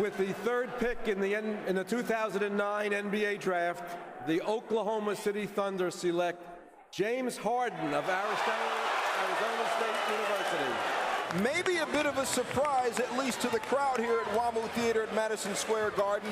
With the third pick in the 2009 NBA draft, the Oklahoma City Thunder select James Harden of Arizona State University. Maybe a bit of a surprise, at least to the crowd here at WAMU Theater at Madison Square Garden.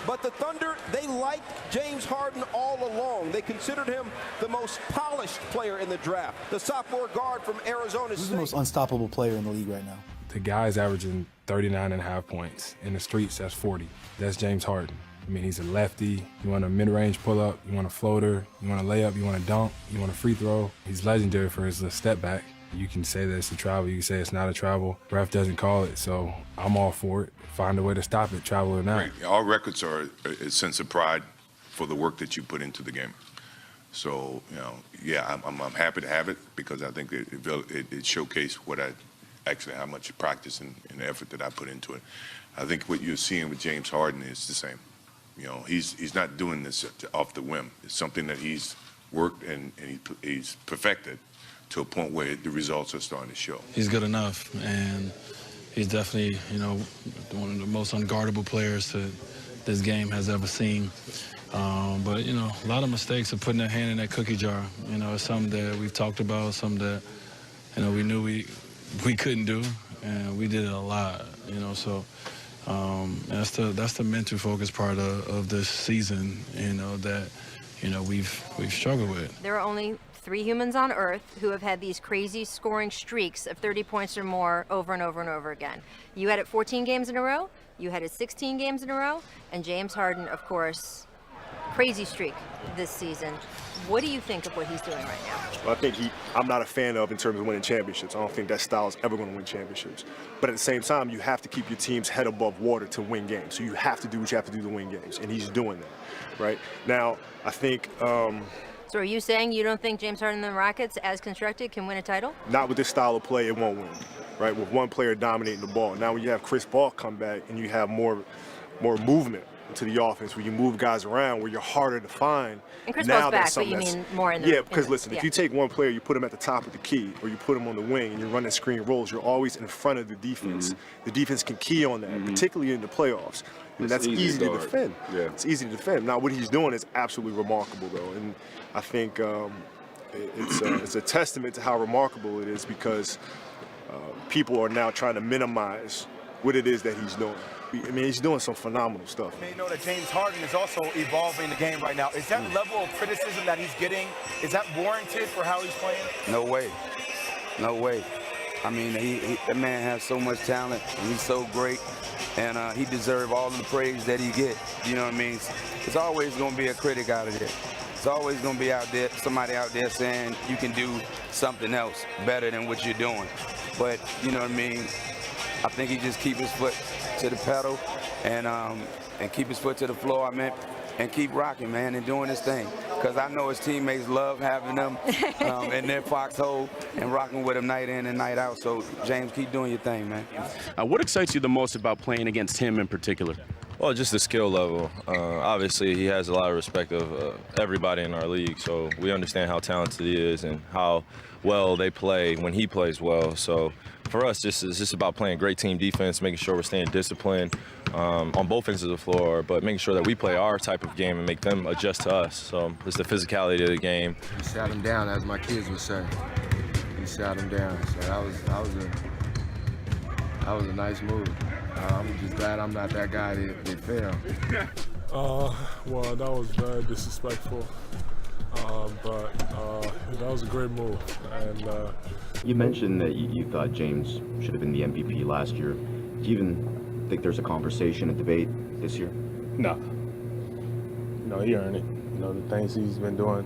But the Thunder, they liked James Harden all along. They considered him the most polished player in the draft. The sophomore guard from Arizona State. He's the most unstoppable player in the league right now. The guy's averaging 39.5 points. In the streets, that's 40. That's James Harden. I mean, he's a lefty. You want a mid-range pull-up, you want a floater, you want a layup, you want a dunk, you want a free throw. He's legendary for his step back. You can say that it's a travel, you can say it's not a travel. Ref doesn't call it, so I'm all for it. Find a way to stop it, travel or not. Right. Our records are a sense of pride for the work that you put into the game. So, you know, yeah, I'm happy to have it because I think it showcased how much practice and effort that I put into it. I think what you're seeing with James Harden is the same. You know, he's not doing this off the whim. It's something that he's worked and he's perfected to a point where the results are starting to show. He's good enough, and he's definitely, you know, one of the most unguardable players that this game has ever seen. But, you know, a lot of mistakes of putting their hand in that cookie jar. You know, it's something that we've talked about, something that, you know, we knew we couldn't do, and we did it a lot, you know, so that's the mental focus part of this season, you know, that, you know, we've struggled with. There are only 3 humans on Earth who have had these crazy scoring streaks of 30 points or more over and over and over again. You had it 14 games in a row, you had it 16 games in a row, and James Harden, of course, crazy streak this season. What do you think of what he's doing right now? Well, I think I'm not a fan of in terms of winning championships. I don't think that style is ever going to win championships. But at the same time, you have to keep your team's head above water to win games. So you have to do what you have to do to win games, and he's doing that, right? Now, I think... So are you saying you don't think James Harden and the Rockets, as constructed, can win a title? Not with this style of play, it won't win, right? With one player dominating the ball. Now when you have Chris Paul come back and you have more movement to the offense, where you move guys around, where you're harder to find. And Chris Paul's back, but you mean more in the... Yeah, because listen, if you take one player, you put him at the top of the key, or you put him on the wing, and you're running screen rolls, you're always in front of the defense. The defense can key on that, particularly in the playoffs. And that's easy to defend. Yeah. It's easy to defend. Now, what he's doing is absolutely remarkable, though. And I think it's a testament to how remarkable it is because people are now trying to minimize what it is that he's doing. I mean, he's doing some phenomenal stuff. You know that James Harden is also evolving the game right now. Is that level of criticism that he's getting, is that warranted for how he's playing? No way. No way. I mean, that man has so much talent, and he's so great, and he deserves all of the praise that he gets. You know what I mean? There's always going to be a critic out of there. It's always going to be out there, somebody out there saying you can do something else better than what you're doing. But, you know what I mean? I think he just keep his foot to the pedal and keep his foot to the floor, and keep rocking, man, and doing his thing. Because I know his teammates love having them in their foxhole and rocking with him night in and night out. So, James, keep doing your thing, man. What excites you the most about playing against him in particular? Well, just the skill level. Obviously, he has a lot of respect of everybody in our league, so we understand how talented he is and how well they play when he plays well. So for us, it's just about playing great team defense, making sure we're staying disciplined on both ends of the floor, but making sure that we play our type of game and make them adjust to us. So it's the physicality of the game. He sat him down, as my kids would say. He sat him down. So that was a nice move. I'm just glad I'm not that guy that failed. Well, that was very disrespectful, but that was a great move. And you mentioned that you thought James should have been the MVP last year. Do you even think there's a conversation, a debate this year? No. No, he earned it. You know, the things he's been doing,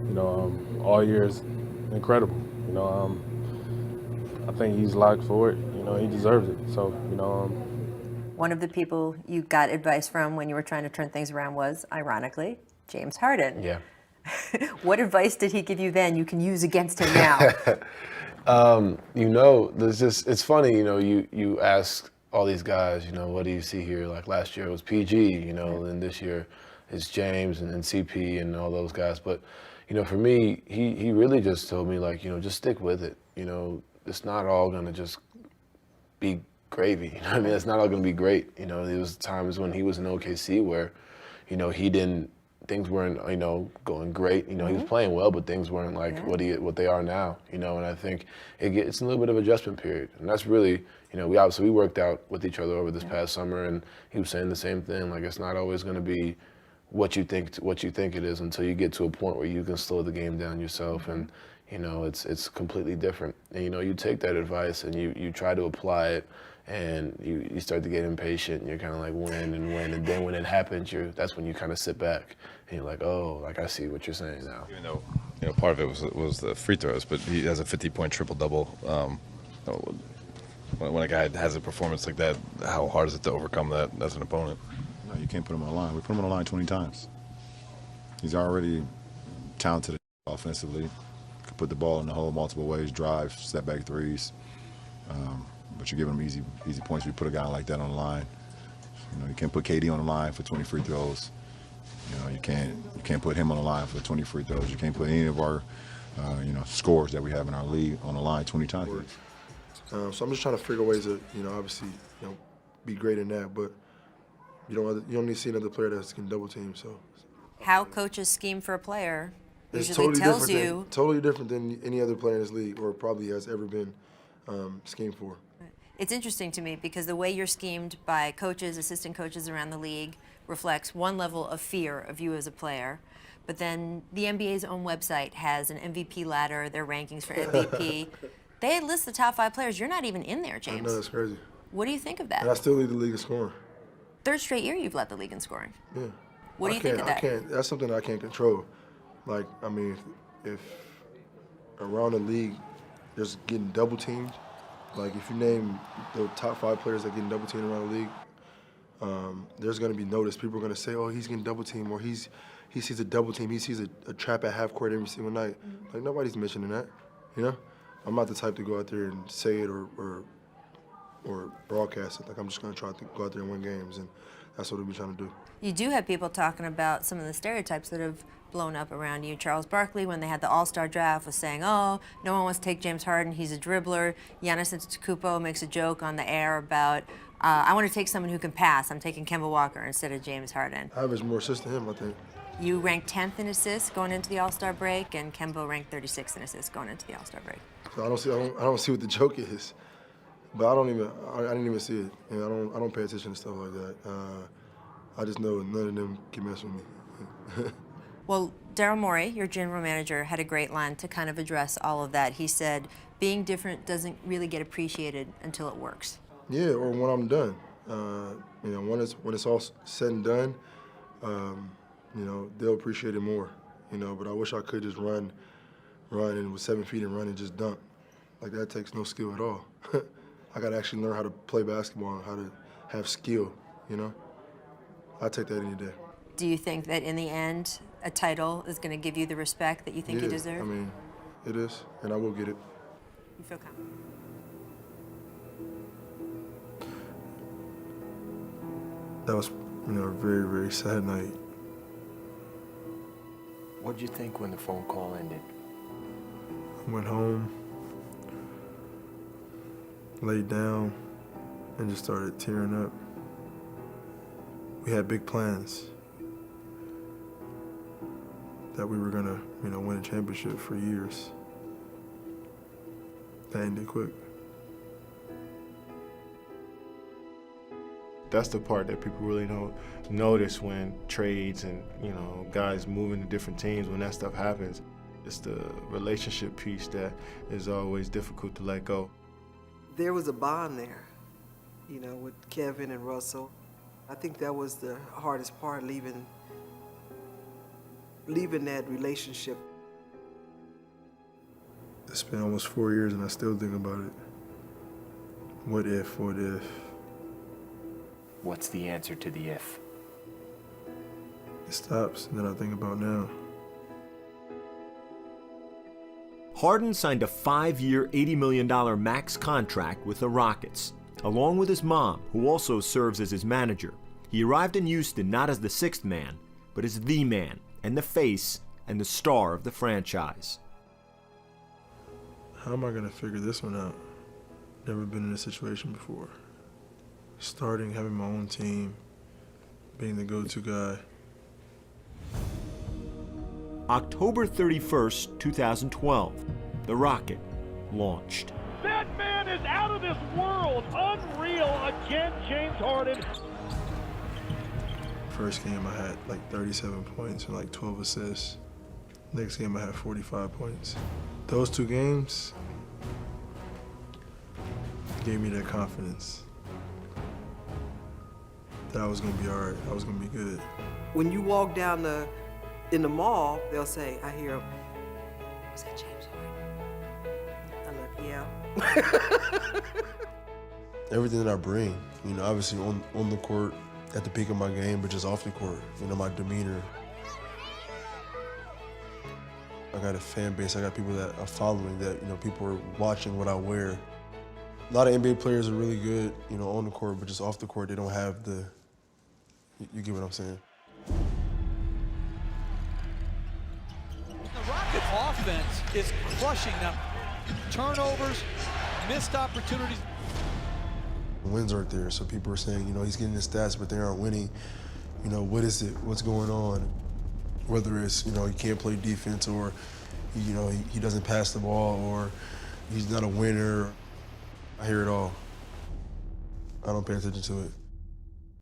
you know, all year is incredible. You know, I think he's locked for it. You know, he deserves it. So, you know. One of the people you got advice from when you were trying to turn things around was, ironically, James Harden. Yeah. What advice did he give you then you can use against him now? You know, it's funny, you know, you ask all these guys, you know, what do you see here? Like last year it was PG, you know, and this year it's James and CP and all those guys. But, you know, for me, he really just told me, like, you know, just stick with it. You know, it's not all going to just be gravy. You know what I mean? It's not all going to be great. You know, there was times when he was in OKC where, you know, things weren't, you know, going great. You know, he was playing well, but things weren't like what they are now. You know, and I think it's a little bit of adjustment period, and that's really, you know, we worked out with each other over this past summer, and he was saying the same thing. Like, it's not always going to be what you think it is until you get to a point where you can slow the game down yourself, and you know, it's completely different. And you know, you take that advice and you try to apply it, and you start to get impatient, and you're kind of like, when, and then when it happens, that's when you kind of sit back and you're like, oh, like, I see what you're saying now. Even though, you know, part of it was the free throws, but he has a 50-point triple-double. When a guy has a performance like that, how hard is it to overcome that as an opponent? No, you can't put him on the line. We put him on the line 20 times. He's already talented offensively. Could put the ball in the hole multiple ways, drive, step back threes. But you're giving him easy points. We put a guy like that on the line. You know, you can't put KD on the line for 20 free throws. You know, you can't put him on the line for 20 free throws. You can't put any of our, you know, scores that we have in our league on the line 20 times. So I'm just trying to figure ways to, you know, obviously, you know, be great in that. But you don't need to see another player that's getting double teamed. So How coaches scheme for a player it's usually tells you. Totally different than any other player in this league, or probably has ever been schemed for. It's interesting to me because the way you're schemed by coaches, assistant coaches around the league reflects one level of fear of you as a player. But then the NBA's own website has an MVP ladder, their rankings for MVP. They list the top 5 players. You're not even in there, James. I know, that's crazy. What do you think of that? And I still lead the league in scoring. 3rd straight year you've led the league in scoring. Yeah. What do you think of that? That's something I can't control. Like, I mean, if around the league there's getting double teamed, like if you name the top 5 players that are getting double teamed around the league, there's going to be notice. People are going to say, oh, he's getting double teamed, or he sees a double team, he sees a trap at half court every single night. Like, nobody's mentioning that, you know? I'm not the type to go out there and say it or broadcast it. Like, I'm just going to try to go out there and win games, and that's what we'll be trying to do. You do have people talking about some of the stereotypes that have blown up around you. Charles Barkley, when they had the All-Star draft, was saying, oh, no one wants to take James Harden, he's a dribbler. Giannis Antetokounmpo makes a joke on the air about, I want to take someone who can pass. I'm taking Kemba Walker instead of James Harden. I average more assists than him, I think. You ranked 10th in assists going into the All-Star break, and Kemba ranked 36th in assists going into the All-Star break. So I don't see what the joke is, but I didn't even see it. You know, I don't pay attention to stuff like that. I just know none of them can mess with me. Well, Daryl Morey, your general manager, had a great line to kind of address all of that. He said, being different doesn't really get appreciated until it works. Yeah, or when I'm done. You know, when it's all said and done, you know, they'll appreciate it more. You know, but I wish I could just run and with 7 feet and run and just dunk. Like, that takes no skill at all. I got to actually learn how to play basketball and how to have skill, you know? I take that any day. Do you think that in the end, a title is going to give you the respect that you think you deserve? I mean, it is, and I will get it. You feel confident? That was, you know, a very, very sad night. What did you think when the phone call ended? I went home, laid down, and just started tearing up. We had big plans that we were gonna, you know, win a championship for years. That ended quick. That's the part that people really don't notice when trades and, you know, guys moving to different teams, when that stuff happens. It's the relationship piece that is always difficult to let go. There was a bond there, you know, with Kevin and Russell. I think that was the hardest part, leaving that relationship. It's been almost 4 years and I still think about it. What if? What's the answer to the if? It stops, and then I think about now. Harden signed a 5-year, $80 million max contract with the Rockets, along with his mom, who also serves as his manager. He arrived in Houston not as the 6th man, but as the man, and the face, and the star of the franchise. How am I gonna figure this one out? Never been in this situation before. starting, having my own team, being the go-to guy. October 31st, 2012, the rocket launched. That man is out of this world. Unreal again, James Harden. First game I had like 37 points and like 12 assists. Next game I had 45 points. Those 2 games gave me that confidence that I was gonna be all right, I was gonna be good. When you walk down in the mall, they'll say, I hear, was that James Harden? I'm like, yeah. Everything that I bring, you know, obviously on the court, at the peak of my game, but just off the court, you know, my demeanor. I got a fan base, I got people that are following, that, you know, people are watching what I wear. A lot of NBA players are really good, you know, on the court, but just off the court, they don't have the, you get what I'm saying? The Rockets' offense is crushing them. Turnovers, missed opportunities. The wins aren't there, so people are saying, you know, he's getting his stats, but they aren't winning. You know, what is it? What's going on? Whether it's, you know, he can't play defense, or, you know, he doesn't pass the ball, or he's not a winner. I hear it all. I don't pay attention to it.